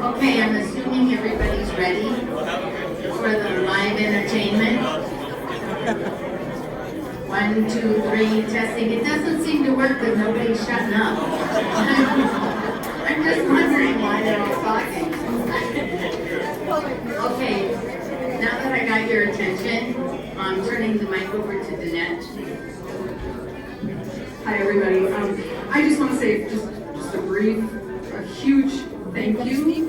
Okay, I'm assuming everybody's ready for the live entertainment. 1, 2, 3, testing. It doesn't seem to work because nobody's shutting up. I'm just wondering why they're all talking. Okay, now that I got your attention, I'm turning the mic over to Danette. Hi, everybody. I just want to say just a huge thank you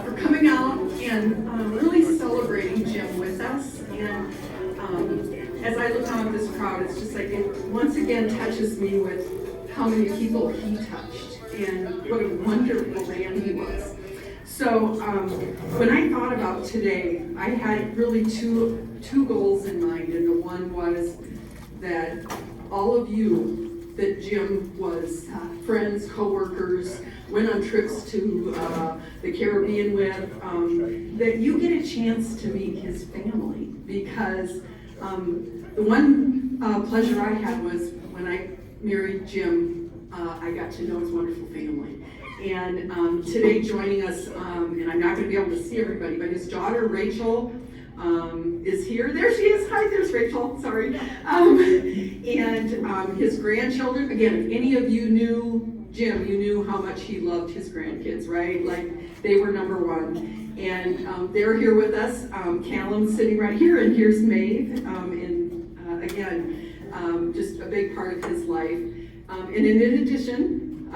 for coming out and really celebrating Jim with us. And as I look out at this crowd, it's just like it once again touches me with how many people he touched and what a wonderful man he was. So when I thought about today, I had really two goals in mind, and the one was that all of you that Jim was friends, co-workers, went on trips to the Caribbean with, that you get a chance to meet his family, because the one pleasure I had was when I married Jim, I got to know his wonderful family. And today joining us, and I'm not going to be able to see everybody, but his daughter Rachel is here. There she is. Hi, there's Rachel. Sorry. And his grandchildren. Again, if any of you knew Jim, you knew how much he loved his grandkids, right? Like, they were number one. And they're here with us. Callum's sitting right here, and here's Maeve. And again, just a big part of his life. And in addition,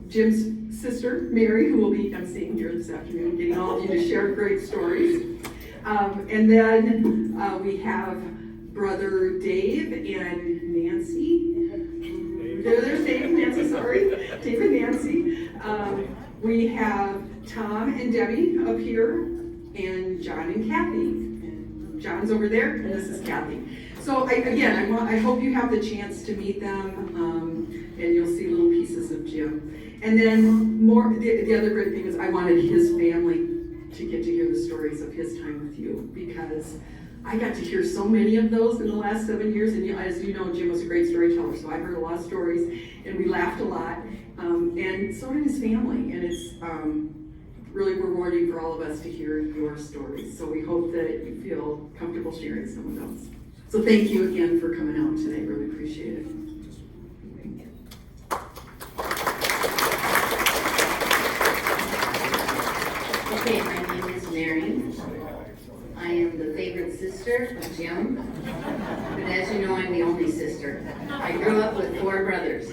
Jim's sister, Mary, who will be emceeing here this afternoon, getting all of you to share great stories. And then we have brother Dave and Nancy. There's Dave and Nancy, sorry. Dave and Nancy. We have Tom and Debbie up here, and John and Kathy. And John's over there, and this is Kathy. So I hope you have the chance to meet them, and you'll see little pieces of Jim. And then the other great thing is I wanted his family to get to hear the stories of his time with you, because I got to hear so many of those in the last 7 years, and as you know, Jim was a great storyteller, so I heard a lot of stories, and we laughed a lot, and so did his family, and it's really rewarding for all of us to hear your stories, so we hope that you feel comfortable sharing some of those. So thank you again for coming out today, really appreciate it. Okay, my name is Mary. I am the favorite sister of Jim, but as you know, I'm the only sister. I grew up with 4 brothers,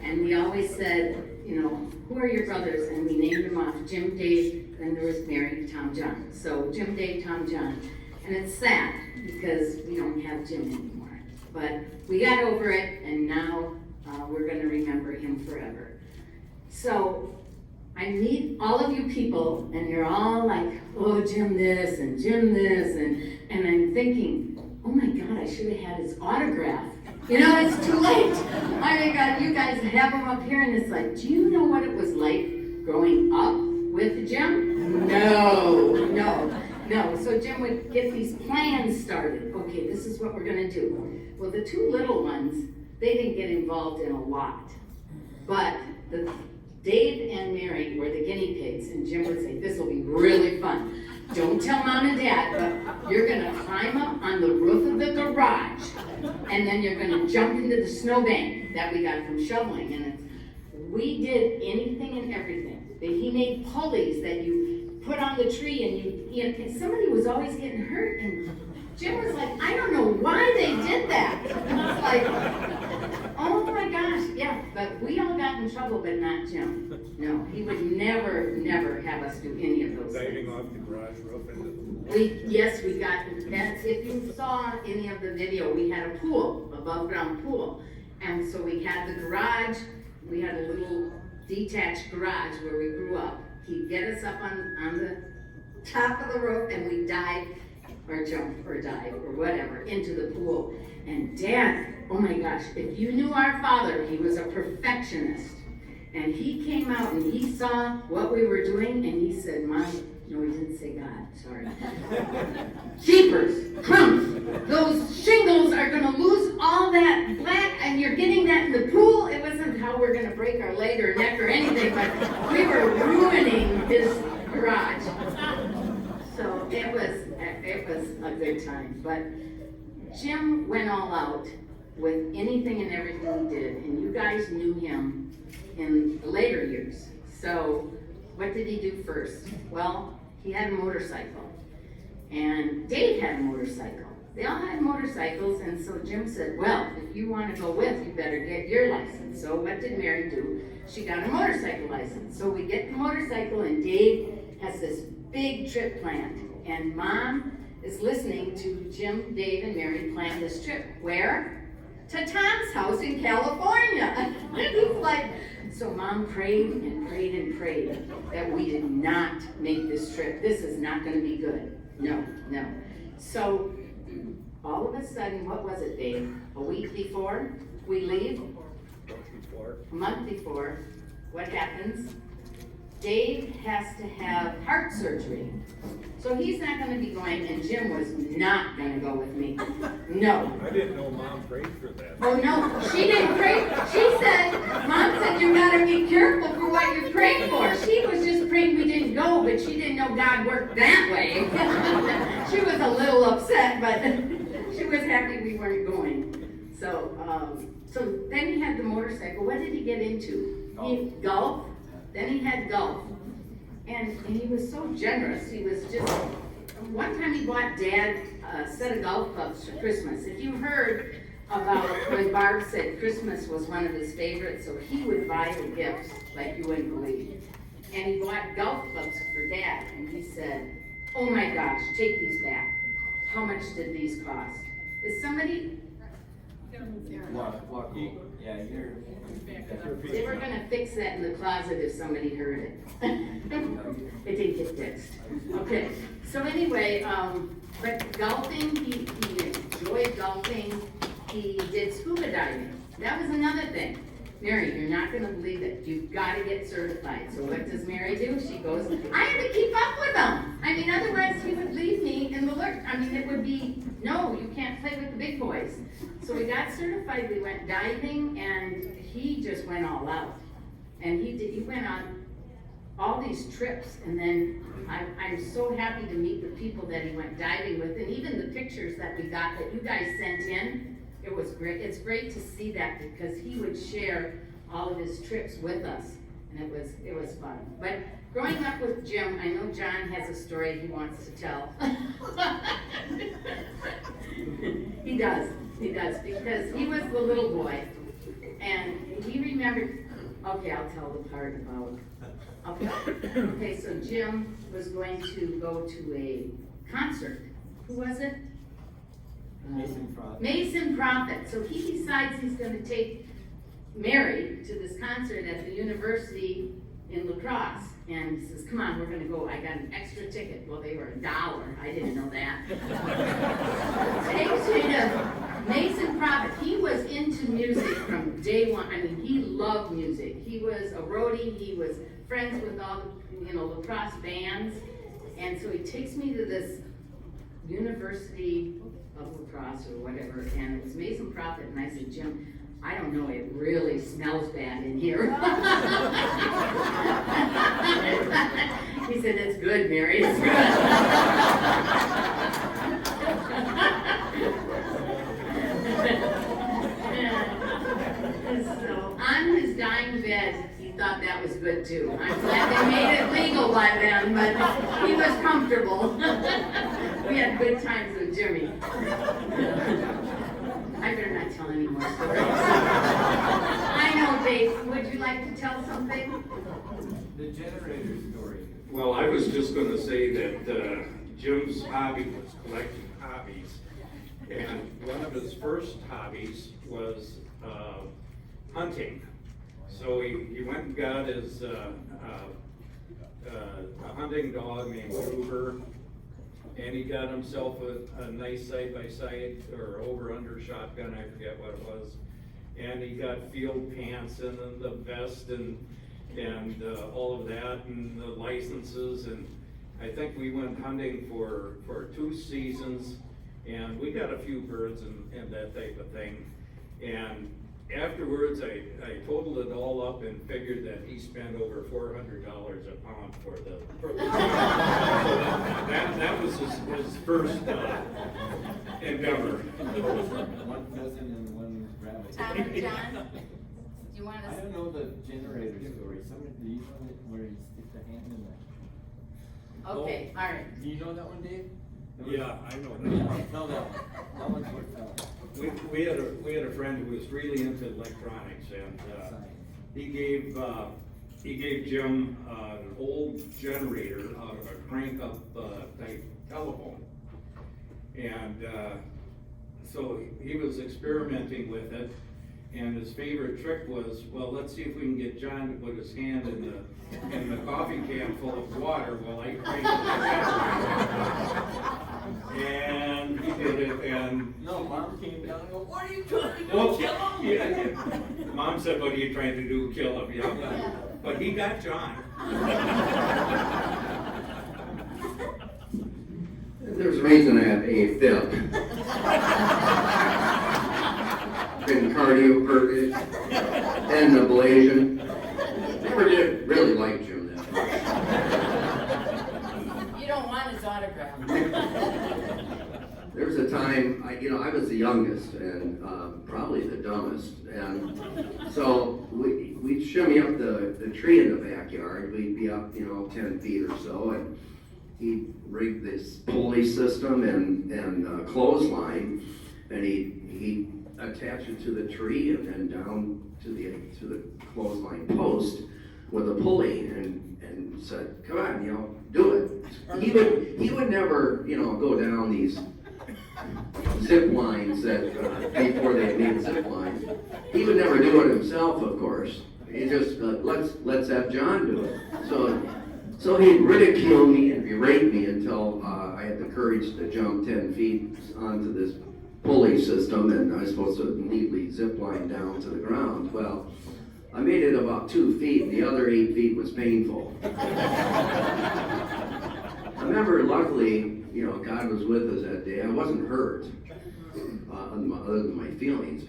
and we always said, you know, who are your brothers? And we named them off: Jim, Dave, then there was Mary, Tom, John. So Jim, Dave, Tom, John. And it's sad because we don't have Jim anymore. But we got over it, and now we're going to remember him forever. So I meet all of you people, and you're all like, oh, Jim this, and Jim this, and I'm thinking, oh my God, I should have had his autograph. You know, it's too late. Oh my God, you guys have him up here, and it's like, do you know what it was like growing up with Jim? No. So Jim would get these plans started. Okay, this is what we're gonna do. Well, the 2 little ones, they didn't get involved in a lot, but Dave and Mary were the guinea pigs, and Jim would say, this will be really fun. Don't tell Mom and Dad, but you're gonna climb up on the roof of the garage, and then you're gonna jump into the snowbank that we got from shoveling. And we did anything and everything. He made pulleys that you put on the tree, and somebody was always getting hurt, and Jim was like, I don't know why they did that. And I was like, oh my gosh, yeah, but we all got in trouble, but not Jim. No, he would never have us do any of those Diving things. off the garage roof into the pool. We got, that's, if you saw any of the video, we had a pool, above ground pool. And so we had the garage, we had a little detached garage where we grew up. He'd get us up on the top of the roof, and we'd dive or jump or dive or whatever into the pool. And Dad, oh my gosh, if you knew our father, he was a perfectionist. And he came out and he saw what we were doing, and he said, Mom, no, he didn't say God, sorry. Jeepers, crumbs, those shingles are gonna lose all that black, and you're getting that in the pool. It wasn't warned how we're gonna break our leg or neck or anything, but we were ruining his garage. So it was a good time, but Jim went all out with anything and everything he did, and you guys knew him in the later years. So what did he do first? Well, he had a motorcycle, and Dave had a motorcycle. They all had motorcycles, and so Jim said, well, if you want to go with, you better get your license. So what did Mary do? She got a motorcycle license. So we get the motorcycle, and Dave has this big trip planned, and Mom is listening to Jim, Dave, and Mary plan this trip. Where? To Tom's house in California. It's like, so Mom prayed and prayed and prayed that we did not make this trip. This is not going to be good. No. So all of a sudden, what was it, Dave? A week before we leave? A month before. What happens? Dave has to have heart surgery. So he's not going to be going, and Jim was not going to go with me. No. I didn't know Mom prayed for that. Oh, no, she didn't pray. She said, Mom said, you got to be careful for what you're praying for. She was just praying we didn't go, but she didn't know God worked that way. She was a little upset, but she was happy we weren't going. So then he had the motorcycle. What did he get into? Golf. Then he had golf. And he was so generous. He was just, one time he bought Dad a set of golf clubs for Christmas. If you heard about when Barb said Christmas was one of his favorites, so he would buy the gifts like you wouldn't believe. And he bought golf clubs for Dad. And he said, oh my gosh, take these back. How much did these cost? Is somebody? What? Yeah, you're. They were gonna fix that in the closet if somebody heard it. It didn't get fixed. Okay, so anyway, but golfing, he enjoyed golfing. He did scuba diving. That was another thing. Mary, you're not gonna believe it. You've gotta get certified. So what does Mary do? She goes, I have to keep up with him. I mean, otherwise he would leave me in the lurch. I mean, it would be, no, you can't play with the big boys. So we got certified, we went diving, and he just went all out. And he went on all these trips, and then I'm so happy to meet the people that he went diving with, and even the pictures that we got that you guys sent in. It was great. It's great to see that because he would share all of his trips with us, and it was fun. But growing up with Jim, I know John has a story he wants to tell. He does, because he was the little boy, and he remembered. Okay, I'll tell the part about. Okay, so Jim was going to go to a concert. Who was it? Mason Prophet. So he decides he's going to take Mary to this concert at the university in La Crosse. And he says, come on, we're going to go. I got an extra ticket. Well, they were $1. I didn't know that. Takes me to Mason Prophet. He was into music from day one. I mean, he loved music. He was a roadie. He was friends with all the, La Crosse bands. And so he takes me to this University of La Crosse or whatever, and it was Mason Prophet, and I said, Jim, I don't know, it really smells bad in here. He said, it's good, Mary, it's good. So, on his dying bed, he thought that was good too. I'm glad they made it legal by then, but he was comfortable. We had good times with Jimmy. I better not tell any more stories. I know, Dave. Would you like to tell something? The generator story. Well, I was just going to say that Jim's hobby was collecting hobbies. And one of his first hobbies was hunting. So he went and got his a hunting dog named Hoover. And he got himself a nice side-by-side or over-under shotgun, I forget what it was. And he got field pants and then the vest and all of that and the licenses. And I think we went hunting for 2 seasons, and we got a few birds and that type of thing. And afterwards, I totaled it all up and figured that he spent over $400 a pound for the. So that was his first endeavor. One pheasant and one rabbit. Tom or John, do you want I to? don't know the generator story. Someone, do you know that where you stick the hand in the? Okay, all right. Do you know that one, Dave? Yeah, I know Yeah, that. tell that one. That one's worth telling. We had a friend who was really into electronics, and he gave Jim an old generator out of a crank-up type telephone. And so he was experimenting with it, and his favorite trick was, well, let's see if we can get John to put his hand in the coffee can full of water while I crank the generator. And he did it, and No, Mom came down and go, what are you trying to do? well, Kill him? yeah. Mom said, what are you trying to do, kill him? Yeah. But he got John. There's a reason I have AFib. Been cardioverted and ablation. Never did really like Jim that much. You don't want his autograph. There was a time, I was the youngest and probably the dumbest. And so we'd shimmy up the tree in the backyard. We'd be up, 10 feet or so. And he'd rig this pulley system and clothesline. And he'd attach it to the tree and then down to the clothesline post with a pulley and said, come on, do it. He would never, go down these zip lines that before they made zip lines. He would never do it himself, of course. He just let's have John do it. So he'd ridicule me and berate me until I had the courage to jump 10 feet onto this pulley system, and I was supposed to neatly zip line down to the ground. Well, I made it about 2 feet, and the other 8 feet was painful. I remember, luckily, God was with us that day. I wasn't hurt, other than my feelings.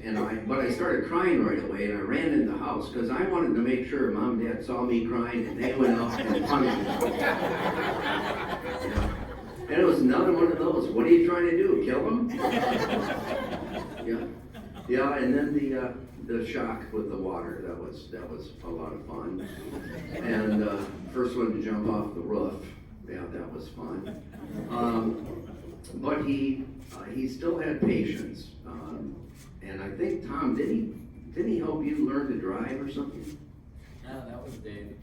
But I started crying right away, and I ran in the house because I wanted to make sure Mom and Dad saw me crying, and they went out and punished me. And it was another one of those. What are you trying to do? Kill him? Yeah. And then the shock with the water. That was a lot of fun. And first one to jump off the roof. Yeah, that was fun. But he still had patience. And I think, Tom, didn't he help you learn to drive or something? No, that was Dave.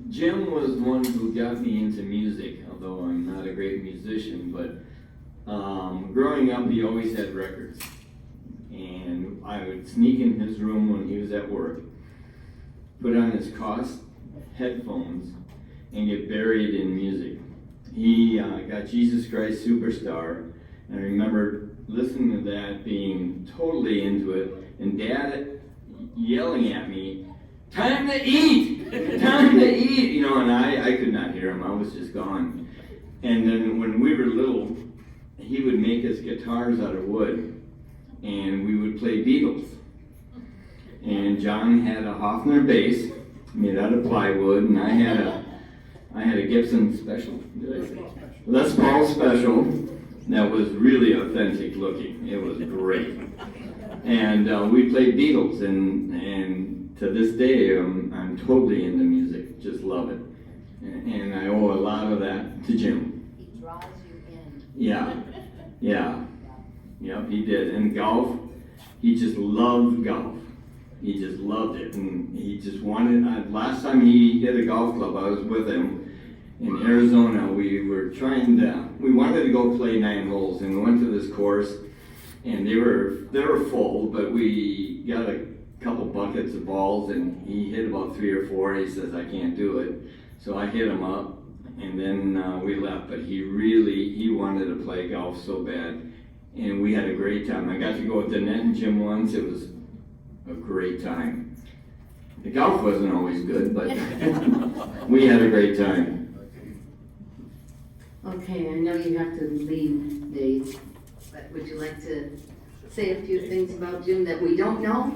Jim was one who got me into music, although I'm not a great musician, but growing up he always had records. And I would sneak in his room when he was at work, put on his Cost headphones, and get buried in music. He got Jesus Christ Superstar, and I remember listening to that, being totally into it, and Dad yelling at me, time to eat, time to eat, and I could not hear him. I was just gone. And then when we were little, he would make us guitars out of wood, and we would play Beatles. And John had a Hofner bass made out of plywood, and I had a Gibson Special, did I say? Les Paul Special that was really authentic looking. It was great. And we played Beatles, and to this day, I'm totally into music, just love it. And I owe a lot of that to Jim. He draws you in. Yeah. Yep, he did. And golf, he just loved golf. He just loved it, and he just wanted, last time he hit a golf club, I was with him in Arizona. We wanted to go play 9 holes, and we went to this course, and they were full, but we got a couple buckets of balls, and he hit about 3 or 4. He says, I can't do it. So I hit him up, and then we left, but he wanted to play golf so bad, and we had a great time. I got to go with Danette and Jim once. It was a great time. The golf wasn't always good, but we had a great time. Okay, I know you have to leave, Dave, but would you like to say a few things about Jim that we don't know?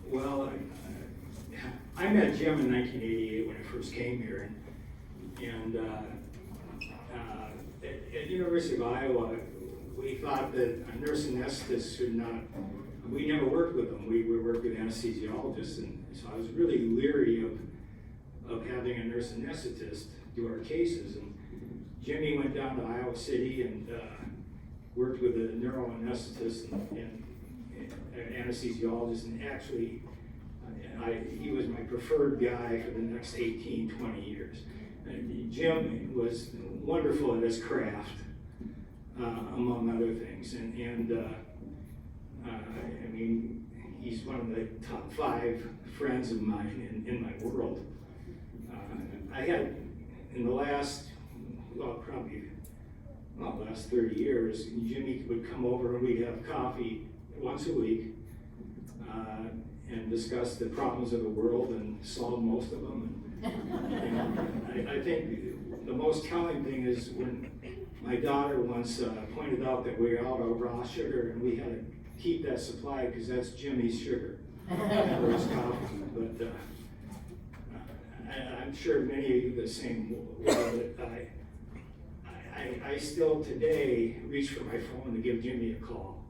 Well, I met Jim in 1988 when I first came here, and at University of Iowa, we thought that a nurse anesthetist should not. We never worked with them. We worked with anesthesiologists, and so I was really leery of having a nurse anesthetist do our cases. And Jimmy went down to Iowa City and worked with a neuro anesthetist and anesthesiologist, and actually he was my preferred guy for the next 18, 20 years. And Jim was wonderful at his craft, among other things. I mean, he's one of the top 5 friends of mine in my world. I had, in the last, last 30 years, Jimmy would come over and we'd have coffee once a week and discuss the problems of the world and solve most of them. And I think the most telling thing is when my daughter once pointed out that we were out of raw sugar and we had to keep that supply because that's Jimmy's sugar for his coffee. But I'm sure many of you the same way. That I still today reach for my phone to give Jimmy a call,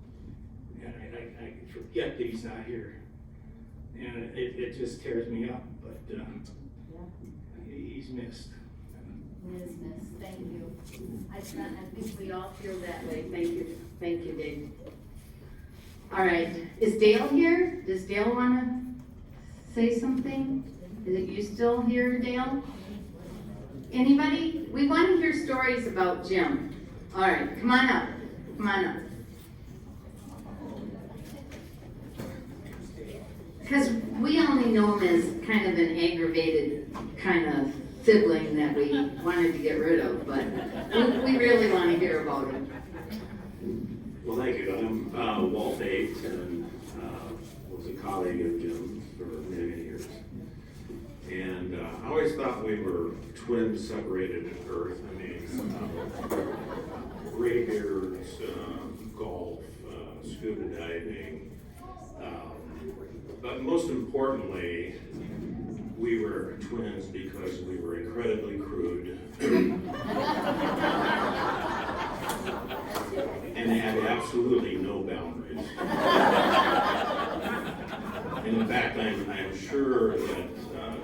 and I forget that he's not here, and it just tears me up. But he's missed. He is missed, thank you. I think we all feel that way, thank you, Dave. All right, is Dale here? Does Dale wanna say something? Is it you still here, Dale? Anybody? We wanna hear stories about Jim. All right, come on up, come on up. Because we only know him as kind of an aggravated kind of sibling that we wanted to get rid of, but we really want to hear about him. Well, thank you. I'm Walt Bates, and was a colleague of Jim's for many, many years. And I always thought we were twins separated at birth. I mean, gray beards, golf, scuba diving. But most importantly, we were twins because we were incredibly crude and had absolutely no boundaries. And in fact, I'm sure that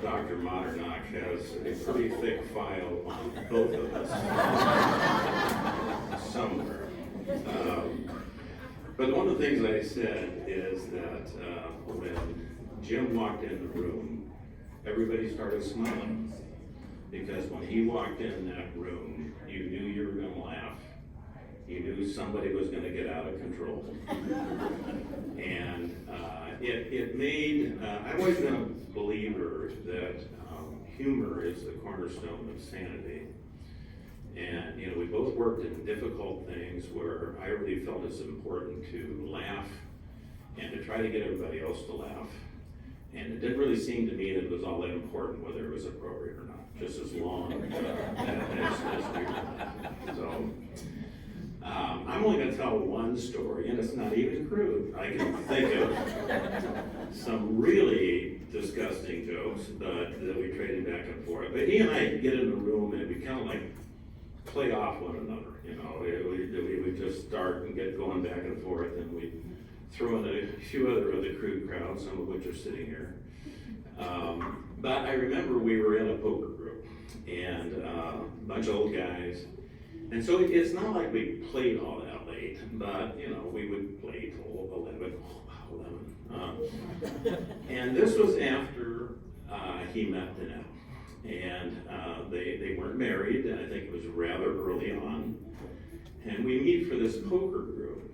Dr. Modernach has a pretty thick file on both of us somewhere. But one of the things I said is that when Jim walked in the room, everybody started smiling. Because when he walked in that room, you knew you were going to laugh. You knew somebody was going to get out of control. And it made, I've always been a believer that humor is the cornerstone of sanity. And, you know, we both worked in difficult things where I really felt it's important to laugh and to try to get everybody else to laugh. And it didn't really seem to me that it was all that important whether it was appropriate or not, just as long as we were. So, I'm only going to tell one story, and it's not even crude. I can think of some really disgusting jokes that we traded back and forth. But he and I get in the room and we kind of like play off one another, you know. We would just start and get going back and forth, and we'd throw in a few other crude crowds, some of which are sitting here. But I remember we were in a poker group, and a bunch of old guys. And so it's not like we played all that late, but, you know, we would play till 11. And this was after he met Danette. And they weren't married, and I think it was rather early on. And we meet for this poker group,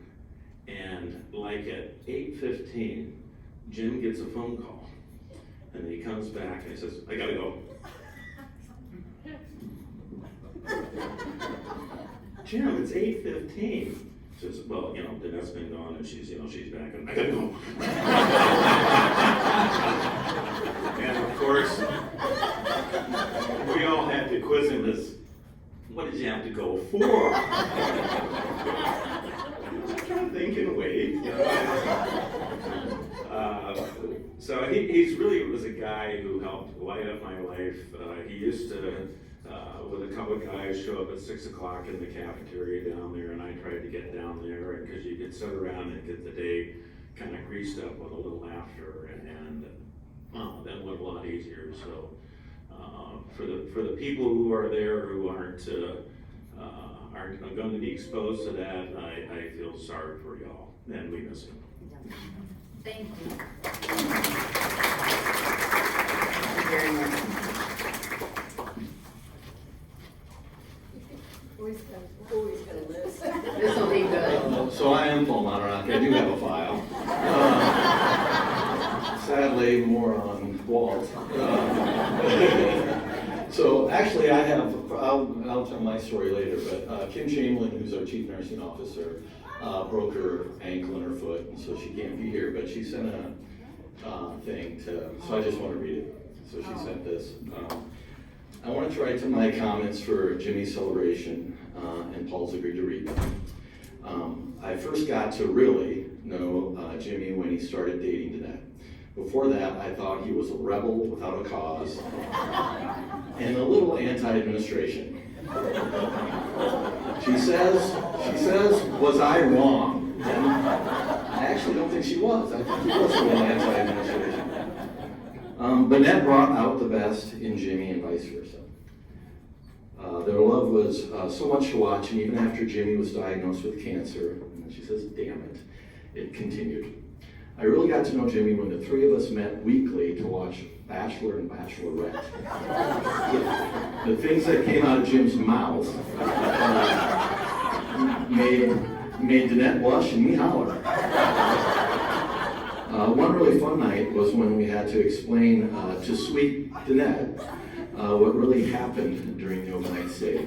and like at 8:15, Jim gets a phone call, and he comes back and he says, "I gotta go." Jim, it's 8:15. says, well, Danette's been gone and she's back, and I gotta go. And of course, we all had to quiz him as, what did you have to go for? Just kind of think and wait. So he's really was a guy who helped light up my life. He used to, with a couple of guys, show up at 6 o'clock in the cafeteria down there, and I tried to get down there, because you could sit around and get the day kind of greased up with a little laughter, and then went a lot easier. So for the people who are there who aren't going to be exposed to that, I feel sorry for y'all, and we miss him. Thank you. Thank you very much. This will be good. So I am Paul Monterock. I do have a file. Sadly, more on Walt. So actually, I'll tell my story later, but Kim Chamberlain, who's our chief nursing officer, broke her ankle and her foot, and so she can't be here, but she sent a thing so I just want to read it. So she sent this. I wanted to write to my comments for Jimmy's celebration, and Paul's agreed to read them. I first got to really know Jimmy when he started dating Danette. Before that, I thought he was a rebel without a cause and a little anti-administration. She says, was I wrong? And I actually don't think she was. I think he was a little anti-administration. Danette brought out the best in Jimmy and vice versa. Their love was so much to watch, and even after Jimmy was diagnosed with cancer, and she says, damn it, it continued. I really got to know Jimmy when the three of us met weekly to watch Bachelor and Bachelorette. The things that came out of Jim's mouth made Danette blush and me holler. One really fun night was when we had to explain to sweet Danette what really happened during the overnight stays.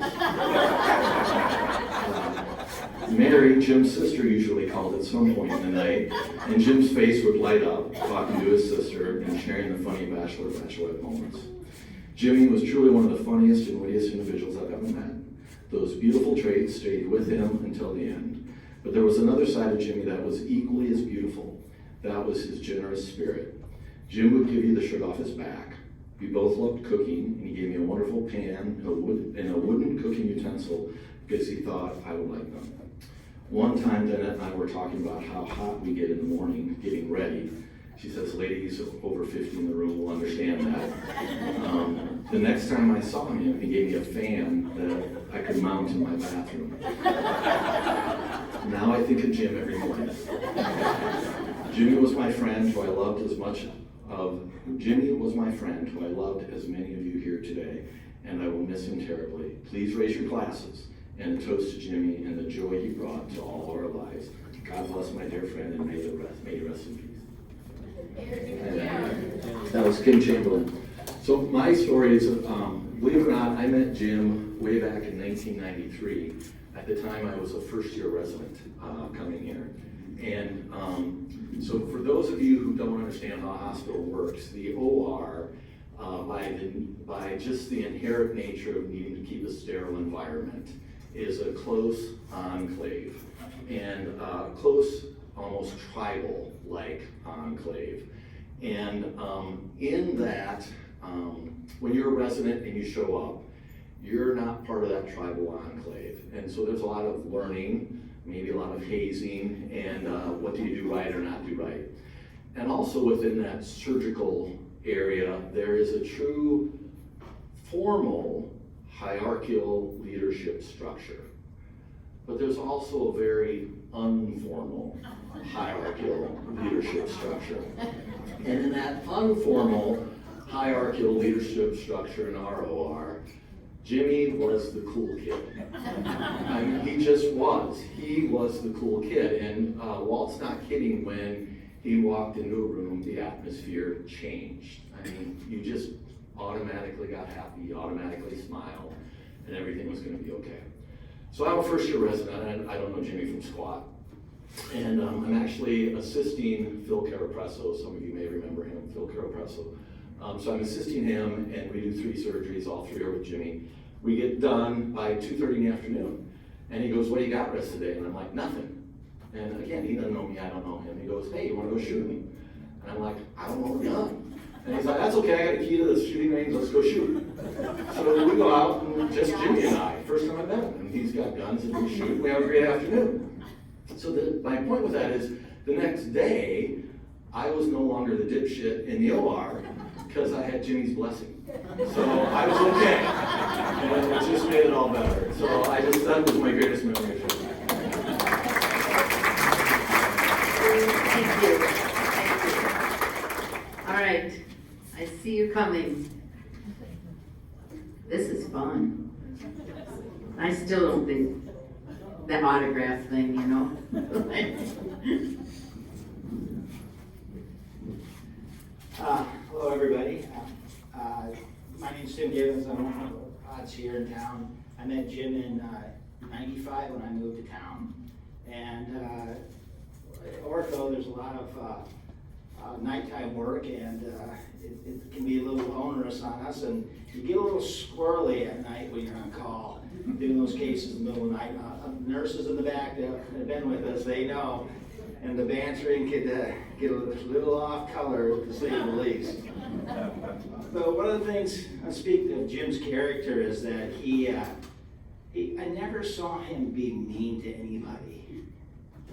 Mary, Jim's sister, usually called at some point in the night, and Jim's face would light up, talking to his sister and sharing the funny Bachelor-Bachelorette moments. Jimmy was truly one of the funniest and wittiest individuals I've ever met. Those beautiful traits stayed with him until the end. But there was another side of Jimmy that was equally as beautiful. That was his generous spirit. Jim would give you the shirt off his back. We both loved cooking, and he gave me a wonderful pan and a wooden cooking utensil because he thought I would like them. One time, Danette and I were talking about how hot we get in the morning getting ready. She says, ladies over 50 in the room will understand that. The next time I saw him, he gave me a fan that I could mount in my bathroom. Now I think of Jim every morning. Jimmy was my friend who I loved as many of you here today, and I will miss him terribly. Please raise your glasses and a toast to Jimmy and the joy he brought to all our lives. God bless my dear friend, and may he rest in peace. And that was Kim Chamberlain. So my story is, believe it or not, I met Jim way back in 1993. At the time, I was a first-year resident coming here. And so for those of you who don't understand how a hospital works, the OR, by just the inherent nature of needing to keep a sterile environment, is a close enclave, and close, almost tribal-like enclave. And in that, when you're a resident and you show up, you're not part of that tribal enclave. And so there's a lot of learning, maybe a lot of hazing, and what do you do right or not do right. And also within that surgical area, there is a true formal hierarchical leadership structure. But there's also a very informal hierarchical leadership structure. And in that informal hierarchical leadership structure in our OR, Jimmy was the cool kid. I mean, he just was. He was the cool kid. And Walt's not kidding when he walked into a room, the atmosphere changed. I mean, you just automatically got happy, you automatically smiled, and everything was going to be okay. So I'm a first year resident, and I don't know Jimmy from squat. And I'm actually assisting Phil Carapresso. Some of you may remember him, Phil Carapresso. So I'm assisting him, and we do 3 surgeries, all 3 are with Jimmy. We get done by 2:30 in the afternoon. And he goes, what do you got rest of the day? And I'm like, nothing. And again, he doesn't know me, I don't know him. He goes, hey, you wanna go shooting? And I'm like, I don't know a gun. And he's like, that's okay, I got a key to the shooting range, let's go shoot. So we go out, and just Jimmy and I, first time I've met him. And he's got guns, and we shoot, we have a great afternoon. So my point with that is, the next day, I was no longer the dipshit in the OR, because I had Jimmy's blessing. So I was okay. And it just made it all better. So that was my greatest memory of him. Thank you. Thank you. All right, I see you coming. This is fun. I still don't think the autograph thing, you know. Hello, everybody. My name's Tim Gibbons. I'm one of the pods here in town. I met Jim in '95 when I moved to town. And at Ortho, there's a lot of nighttime work, and it can be a little onerous on us. And you get a little squirrely at night when you're on call, doing those cases in the middle of the night. Nurses in the back that have been with us, they know. And the bantering could get a little off color, to say the least. But one of the things, speaking of Jim's character, is that I never saw him be mean to anybody.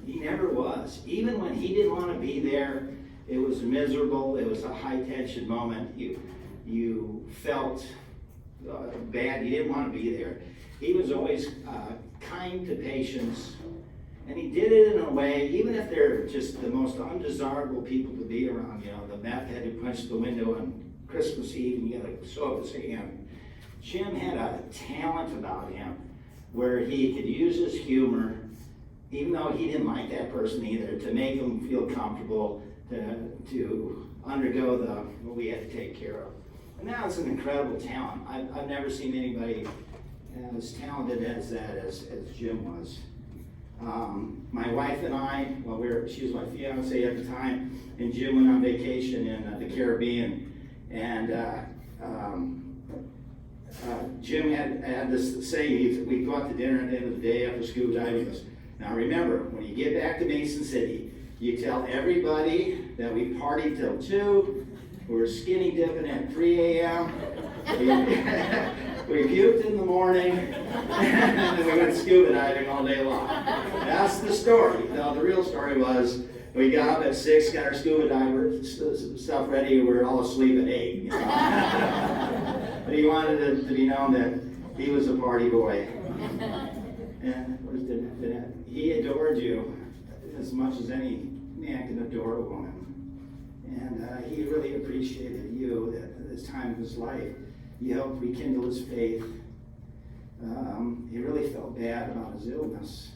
He never was. Even when he didn't want to be there, it was miserable, it was a high-tension moment. You felt bad, you didn't want to be there. He was always kind to patients. And he did it in a way, even if they're just the most undesirable people to be around, you know, the meth head who punched the window on Christmas Eve and you gotta show up his hand. Jim had a talent about him where he could use his humor, even though he didn't like that person either, to make him feel comfortable, to undergo what we had to take care of. And that was an incredible talent. I've never seen anybody as talented as that as Jim was. My wife and I, she was my fiance at the time, and Jim went on vacation in the Caribbean, and Jim had this saying, we'd go out to dinner at the end of the day after scuba diving. He goes, now remember, when you get back to Mason City, you tell everybody that we partied till 2, we were skinny dipping at 3 a.m., we puked in the morning, and then we went scuba diving all day long. That's the story. Now, the real story was, we got up at 6, got our scuba diver stuff ready, we were all asleep at 8. You know? But he wanted it to be known that he was a party boy. And he adored you as much as any man can adore a woman. And he really appreciated you at this time of his life. You helped rekindle his faith. He really felt bad about his illness.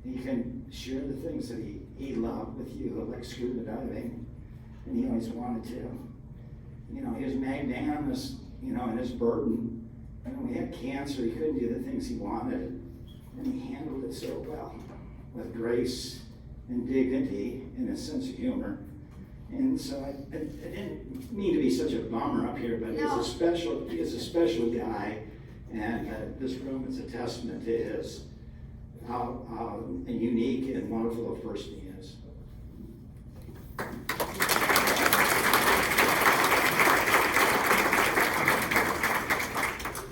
He can share the things that he loved with you, like scuba diving, and he always wanted to. You know, he was magnanimous, you know, in his burden. You know, he had cancer, he couldn't do the things he wanted, and he handled it so well, with grace and dignity and a sense of humor. And so I didn't mean to be such a bummer up here, but No. he is a special guy, and this room is a testament to his how unique and wonderful a person he is.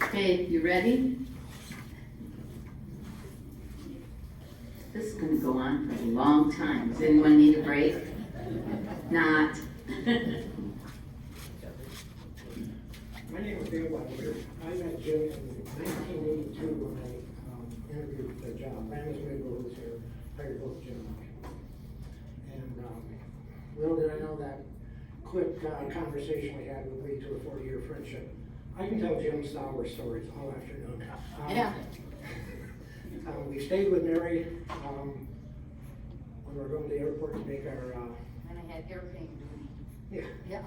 Okay, you ready? This is gonna go on for a long time. Does anyone need a break? Not. My name is Dave Webster. I met Jim in 1982 when I interviewed for the job. Brandon Smigel was here, hired both Jim and I. And little did I know that quick conversation we had would lead to a 40-year friendship. I can tell Jim Sauer stories all afternoon. Yeah. We stayed with Mary when we were going to the airport to make our And I had airplane duty. yeah.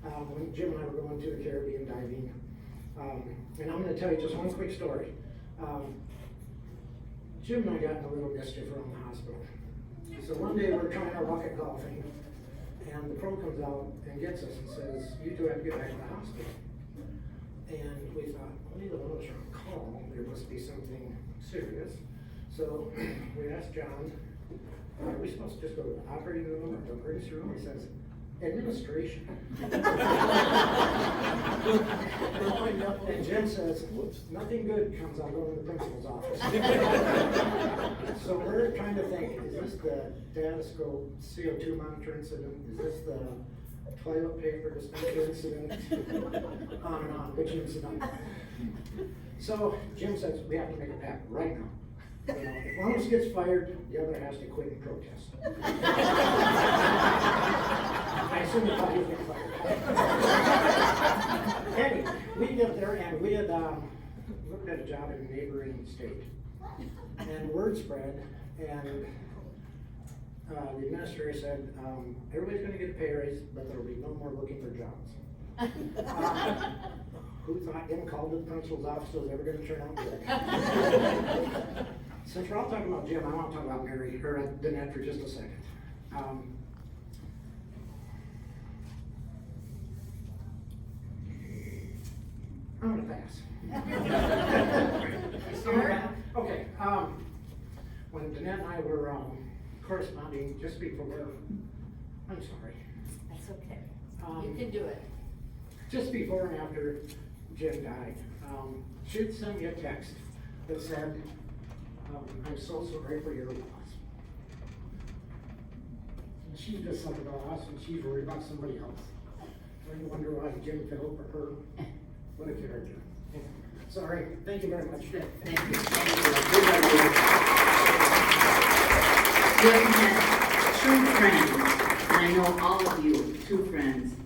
Yeah. When Jim and I were going to the Caribbean diving. And I'm going to tell you just one quick story. Jim and I got in a little mischief around the hospital. So one day we're trying our luck at golfing, and the pro comes out and gets us and says, "You two have to get back to the hospital." And we thought, well, neither one of us are on call. There must be something serious. So we asked John, "Are we supposed to just go to the operating room or the emergency room?" He says, "Administration." And Jim says, "Nothing good comes out of going to the principal's office." So we're trying to think, is this the Datascope CO2 monitor incident? Is this the toilet paper dispenser incident? On and on, which incident? So Jim says, we have to make a pact right now. You know, if one of us gets fired, the other has to quit and protest. I assume you thought he was getting fired. Anyway, we get there and we had looked at a job in a neighboring state. And word spread, and the administrator said, everybody's gonna get a pay raise, but there'll be no more looking for jobs. Who thought getting called to the principal's office was ever gonna turn out good? Since we're all talking about Jim, I want to talk about Mary, or Danette for just a second. I'm gonna pass. Okay, when Danette and I were corresponding just before, I'm sorry. That's okay. You can do it. Just before and after Jim died, she'd sent me a text that said, "I'm so sorry for your loss." And she just something about us, and she's worried about somebody else. I wonder why Jim fell for her. What a character. Sorry, thank you very much. Thank you. Jim had true friends, and I know all of you, true friends.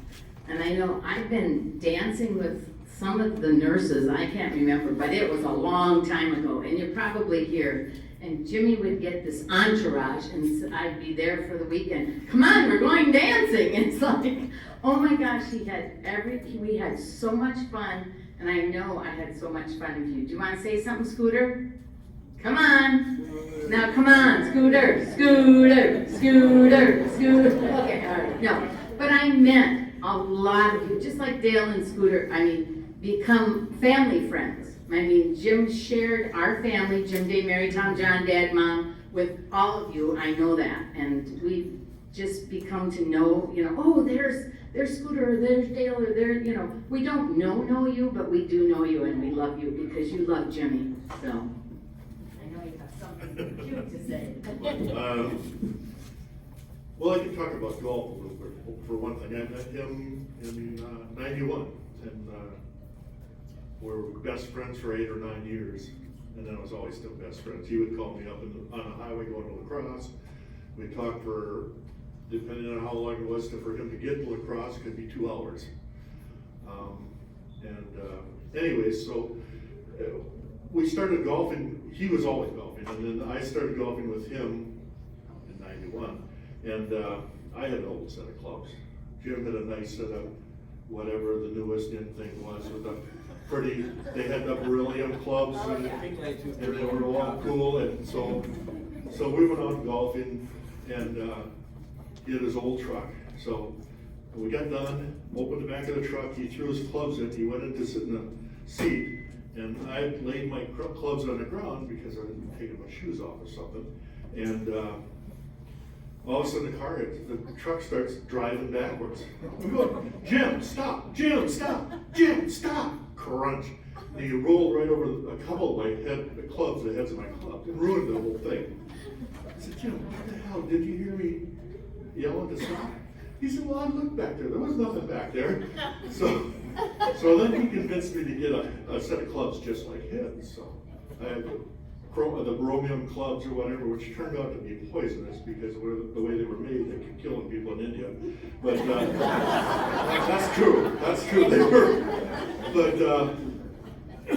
And I know I've been dancing with some of the nurses, I can't remember, but it was a long time ago, and you're probably here. And Jimmy would get this entourage, and I'd be there for the weekend. Come on, we're going dancing. It's like, oh my gosh, we had so much fun, and I know I had so much fun with you. Do you want to say something, Scooter? Come on. Now, come on, Scooter, Scooter, Scooter, Scooter. Okay, all right, no. But I meant a lot of you, just like Dale and Scooter, become family friends. Jim shared our family, Jim, Dave, Mary, Tom, John, Dad, Mom, with all of you. I know that, and we've just become to know, oh, there's Scooter, or there's Dale, or we don't know you, but we do know you, and we love you because you love Jimmy. So, I know you have something cute to say. Well, I can talk about golf a little bit. For one thing, I met him in '91, and we were best friends for 8 or 9 years, and then I was always still best friends. He would call me up on the highway going to La Crosse. We'd talk for, depending on how long it was for him to get to La Crosse, it could be 2 hours. Anyways, so we started golfing. He was always golfing, and then I started golfing with him in '91. And I had an old set of clubs. Jim had a nice set of whatever the newest in thing was with the they had the beryllium clubs, and they were all cool. And so we went out golfing, and he had his old truck. So when we got done, opened the back of the truck, he threw his clubs in, he went in to sit in the seat, and I laid my clubs on the ground because I had taken my shoes off or something. And all of a sudden the truck starts driving backwards. I'm going, Jim, stop! Jim, stop! Jim, stop! Crunch. And he rolled right over a couple of my heads of my clubs, and ruined the whole thing. I said, Jim, what the hell? Did you hear me yelling to stop? He said, well, I looked back there. There was nothing back there. So then he convinced me to get a set of clubs just like his. So I had the bromium clubs or whatever, which turned out to be poisonous because of the way they were made, they kept killing people in India. But that's true. That's true. They were. But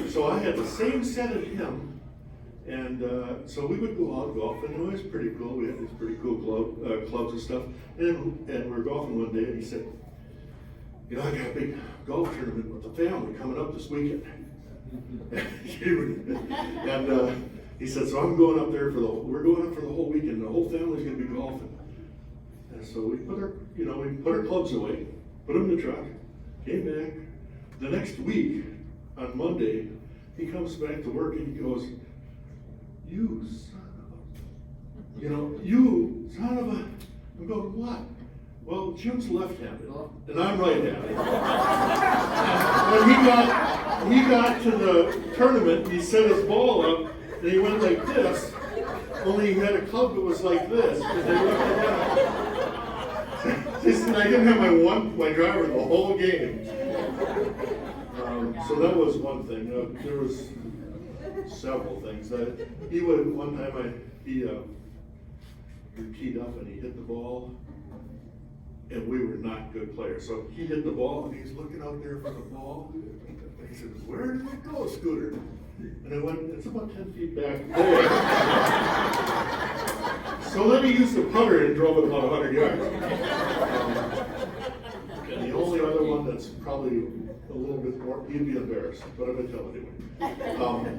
so I had the same set of him, and so we would go out golfing. It was pretty cool. We had these pretty cool clubs and stuff. And we were golfing one day, and he said, I got a big golf tournament with the family coming up this weekend. And he said, so I'm going up there we're going up for the whole weekend, the whole family's gonna be golfing. And so we put our clubs away, put them in the truck, came back. The next week, on Monday, he comes back to work and he goes, you son of a, I'm going, what? Well, Jim's left-handed, and I'm right-handed. When he got to the tournament, he set his ball up, and he went like this, only he had a club that was like this. And they looked at he said, I didn't have my driver the whole game. So that was one thing. There was several things. One time he teed up and he hit the ball, and we were not good players. So he hit the ball and he's looking out there for the ball. And he said, where did it go, Scooter? And I went, it's about 10 feet back there. So then he used the putter and drove it about 100 yards. And the only other one that's probably a little bit more, he'd be embarrassed, but I'm gonna tell anyway.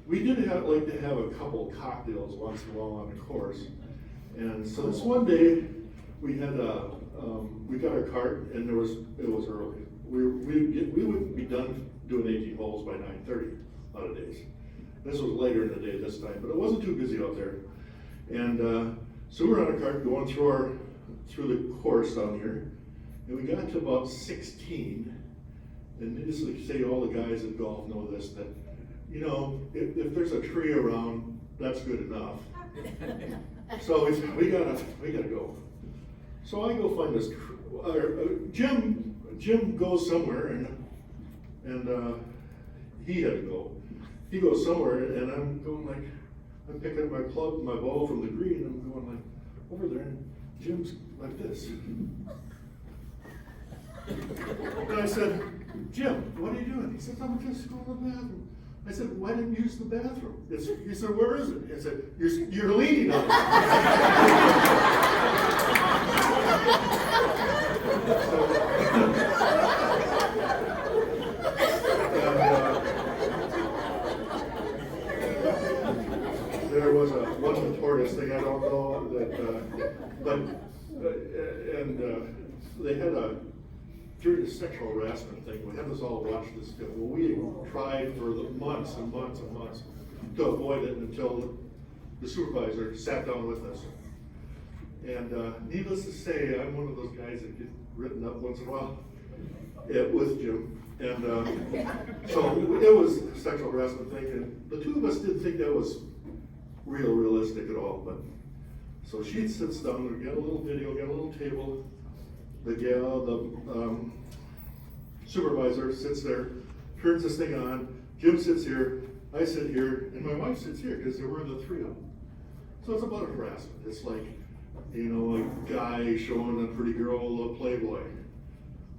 We did like to have a couple cocktails once in a while on the course. And so this one day, we had we got our cart, and it was early. We would be done doing 18 holes by 9:30 a lot of days. This was later in the day this time, but it wasn't too busy out there. And so we were on a cart going through the course down here, and we got to about 16. And just like say, all the guys at golf know this, that if there's a tree around, that's good enough. So we gotta go. So I go find this. Jim goes somewhere, and he had to go. He goes somewhere, and I'm going like, I'm picking up my ball from the green, and I'm going like over there, and Jim's like this. And I said, Jim, what are you doing? He said, I'm just going to the bathroom. I said, why didn't you use the bathroom? He said, where is it? I said, you're leaning on it. There was one notorious thing, I don't know, they had during the sexual harassment thing, we had us all watch this film. Well, we tried for months and months and months to avoid it until the supervisor sat down with us. And needless to say, I'm one of those guys that get written up once in a while with Jim. And so it was a sexual harassment thing, and the two of us didn't think that was realistic at all. But so she sits down, we got a little video, got a little table. The supervisor sits there, turns this thing on. Jim sits here, I sit here, and my wife sits here because there were the three of them. So it's about harassment. It's like, a guy showing a pretty girl a Playboy.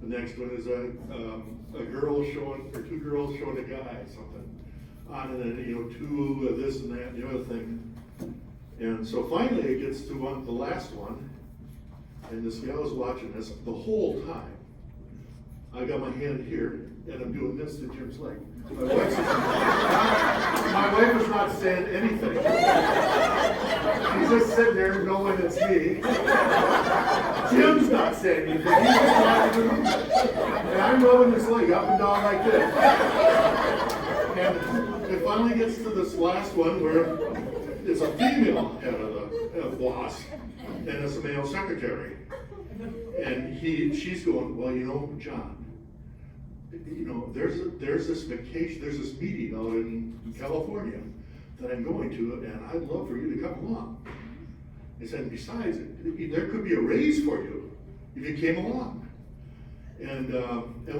The next one is a girl showing, or two girls showing a guy something. And then, two of this and that and the other thing. And so finally it gets to the last one. And this gal is watching this the whole time. I got my hand here, and I'm doing this to Jim's leg. My wife is not saying anything. She's just sitting there knowing it's me. Jim's not saying anything. He's just watching me. And I'm rubbing his leg up and down like this. And it finally gets to this last one where it's a female head of the boss, and it's a male secretary. And she's going, well, John, there's this vacation, there's this meeting out in California that I'm going to, and I'd love for you to come along. He said, besides, there could be a raise for you if you came along. And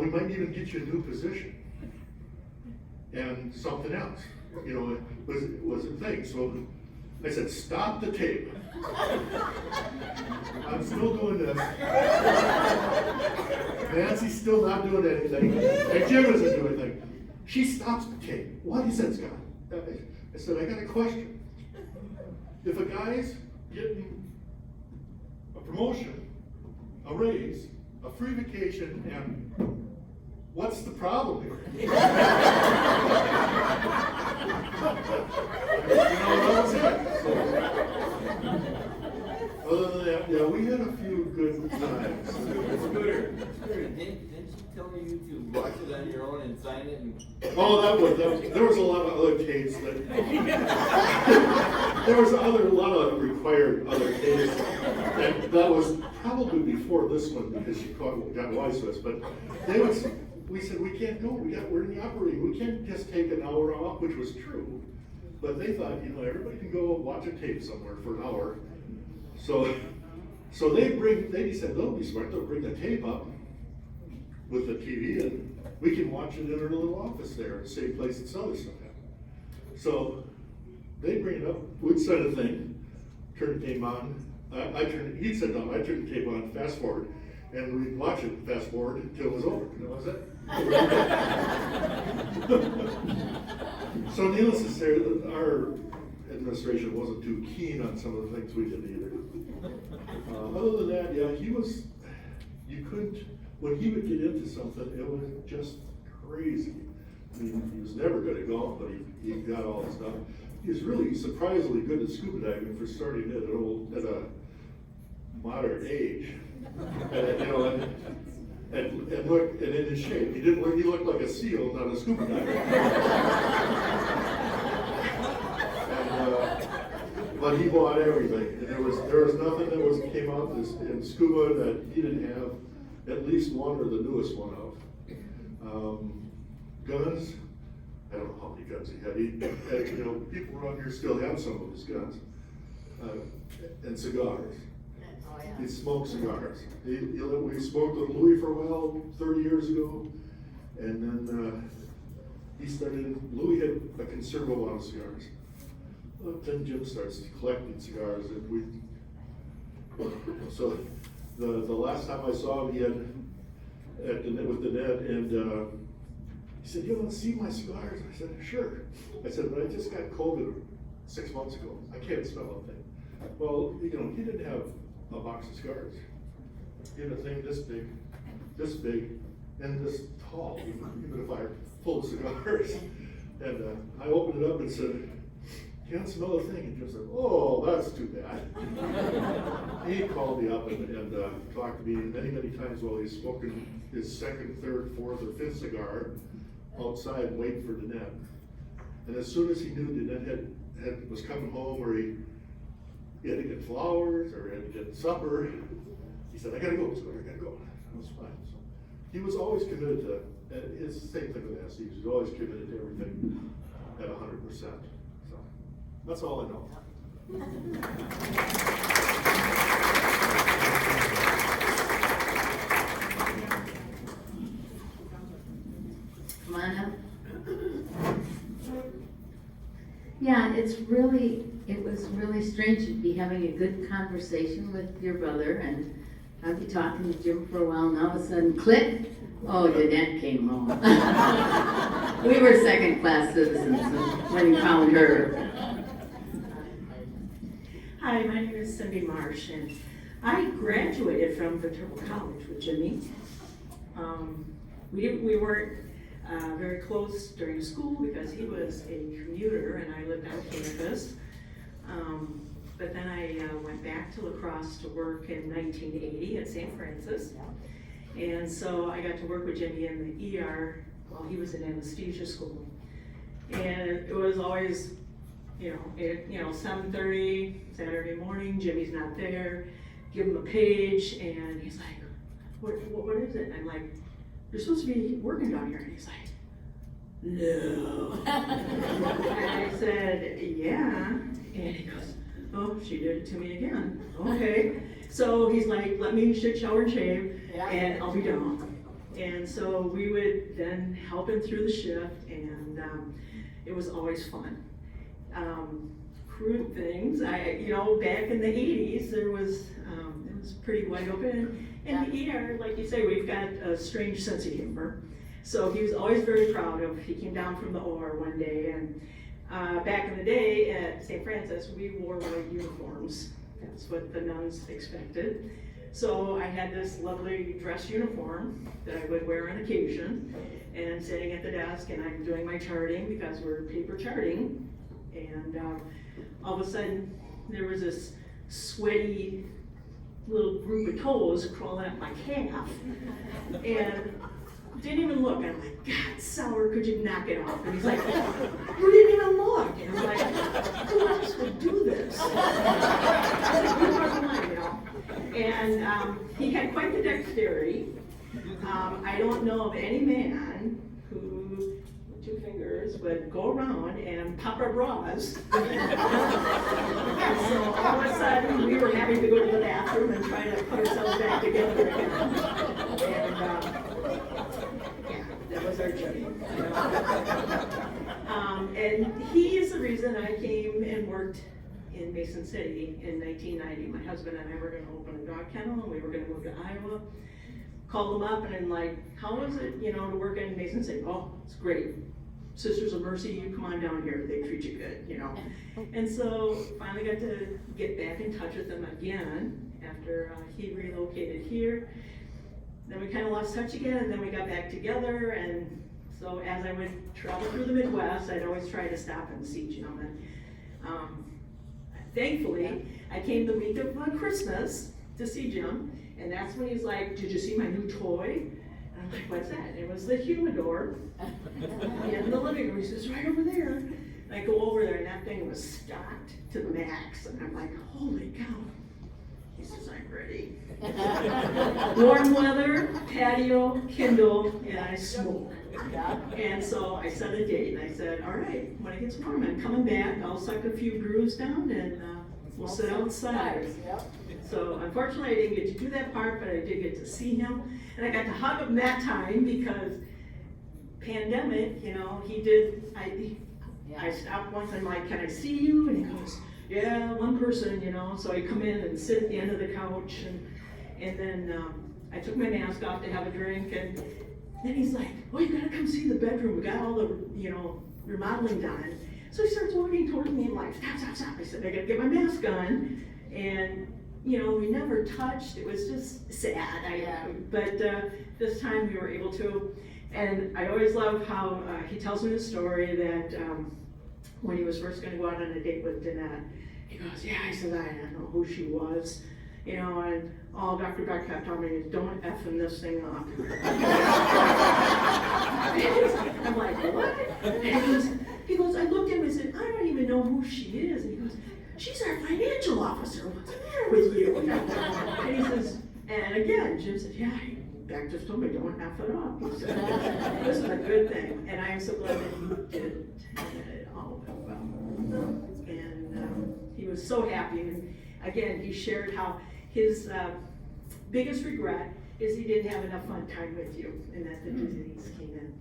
we might even get you a new position. And something else, was a thing. So I said, stop the tape. I'm still doing this. Nancy's still not doing anything. And Jim isn't doing anything. She stops the tape. What? He said, Scott. I said, I got a question. If a guy's getting a promotion, a raise, a free vacation, and what's the problem here? that was it. So, other than that, yeah, we had a few good times. Scooter, didn't she tell you to watch it on your own and sign it and? Oh, there was a lot of other tapes that, there was a lot of required other tapes. And that was probably before this one because she got wise to us, but we said, we can't go, we're in the operating, we can't just take an hour off, which was true. But they thought, everybody can go watch a tape somewhere for an hour. So they said, they'll be smart, they'll bring the tape up with the TV and we can watch it in our little office there, the same place that other stuff happened. So they bring it up, we'd set a thing, turn the tape on, he'd sit down, I turned the tape on, fast forward, and we'd watch it fast forward until it was over, and that was it. So needless to say, our administration wasn't too keen on some of the things we did either. Other than that, yeah, you couldn't, when he would get into something, it was just crazy. I mean, he was never good at golf, but he got all this stuff. He was really surprisingly good at scuba diving for starting at a modern age. And in his shape, he looked like a seal, not a scuba diver. But he bought everything, and there was nothing that came out in scuba that he didn't have at least one or the newest one of. Guns, I don't know how many guns he had. People around here still have some of his guns, and cigars. Oh, yeah. He smoked cigars. We smoked with Louis for a while 30 years ago, and then Louis had a considerable amount of cigars. Well, then Jim starts collecting cigars, and so the last time I saw him, he had with the net, and he said, "You want to see my cigars?" I said, "Sure." I said, "But I just got COVID 6 months ago. I can't smell a thing." Well, he didn't have a box of cigars. He had a thing this big, and this tall, humidifier full of cigars. And I opened it up and said, "Can't smell a thing." And Jim said, "Oh, that's too bad." He called me up and talked to me many, many times while he's smoking his second, third, fourth, or fifth cigar outside waiting for Danette. And as soon as he knew Danette was coming home, or he had to get flowers or had to get supper, he said, "I gotta go, I gotta go." That was fine. So he was always committed to, it's the same thing with SC, he was always committed to everything at 100%. So that's all I know. Come on up. Yeah, it was really strange to be having a good conversation with your brother, and I'd be talking to Jim for a while, and all of a sudden, click, oh, Danette came home. We were second-class citizens when he found her. Hi, my name is Cindy Marsh, and I graduated from Viterbo College with Jimmy. We weren't very close during school because he was a commuter and I lived on campus. But then I went back to La Crosse to work in 1980 at St. Francis. And so I got to work with Jimmy in the ER while he was in anesthesia school. And it was always, 7:30 Saturday morning, Jimmy's not there, give him a page, and he's like, what is it? And I'm like, "You're supposed to be working down here." And he's like, "No." And I said, "Yeah." And he goes, "Oh, she did it to me again." Okay. So he's like, "Let me shower and shave, and I'll be down." And so we would then help him through the shift, and it was always fun. Crude things, back in the 80s, it was pretty wide open. And the ER, like you say, we've got a strange sense of humor. So he was always very proud of, he came down from the OR one day, and back in the day at St. Francis, we wore white uniforms. That's what the nuns expected. So I had this lovely dress uniform that I would wear on occasion, and I'm sitting at the desk and I'm doing my charting because we're paper charting. And all of a sudden, there was this sweaty little group of toes crawling up my calf. And didn't even look. I'm like, God, Sauer, could you knock it off? And he's like, you didn't even look. And I'm like, who else would do this? I said, you are the one, you know. And he had quite the dexterity. I don't know of any man who, with 2 fingers, would go around and pop our bras. And so all of a sudden, we were having to go to the bathroom and try to put ourselves back together again. And yeah, that was our journey. And he is the reason I came and worked in Mason City in 1990. My husband and I were going to open a dog kennel, and we were going to move to Iowa. Called them up and I'm like, how is it, you know, to work in Mason City? Oh, it's great. Sisters of Mercy, you come on down here, they treat you good, you know. And so finally got to get back in touch with them again after he relocated here. Then we kind of lost touch again, and then we got back together. And so as I would travel through the Midwest, I'd always try to stop and see Jim. And thankfully, I came the week of Christmas to see Jim. And that's when he's like, did you see my new toy? And I'm like, what's that? And it was the humidor in the living room. He says, right over there. And I go over there, and that thing was stocked to the max. And I'm like, holy cow. He says, I'm ready. Warm weather, patio, Kindle, and I smoke. And so I set a date, and I said, all right, when it gets warm, I'm coming back. I'll suck a few brews down, and we'll sit outside. So unfortunately, I didn't get to do that part, but I did get to see him. And I got to hug him that time because pandemic, you know, he did, I stopped once and I'm like, can I see you? And he goes, yeah, one person, you know. So I come in and sit at the end of the couch, and then I took my mask off to have a drink, and then he's like, oh, you gotta come see the bedroom. We got all the, you know, remodeling done. So he starts walking towards me and like, stop, stop, stop. I said, I gotta get my mask on. And you know, we never touched. It was just sad. But this time we were able to. And I always love how he tells me the story that when he was first going to go out on a date with Danette, he goes, yeah, I said, I don't know who she was. You know, and all Dr. Beck kept telling me is, don't effing this thing up. I'm like, what? And he goes, I looked at him and said, I don't even know who she is. And he goes, she's our financial officer. What's the matter with you? And he says, and again, Jim said, yeah, Beck just told me don't F it up. He said, this is a good thing. And I am so glad that he did. And it all went well. And he was so happy. And again, he shared how his biggest regret is he didn't have enough fun time with you and that the disease came in.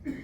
But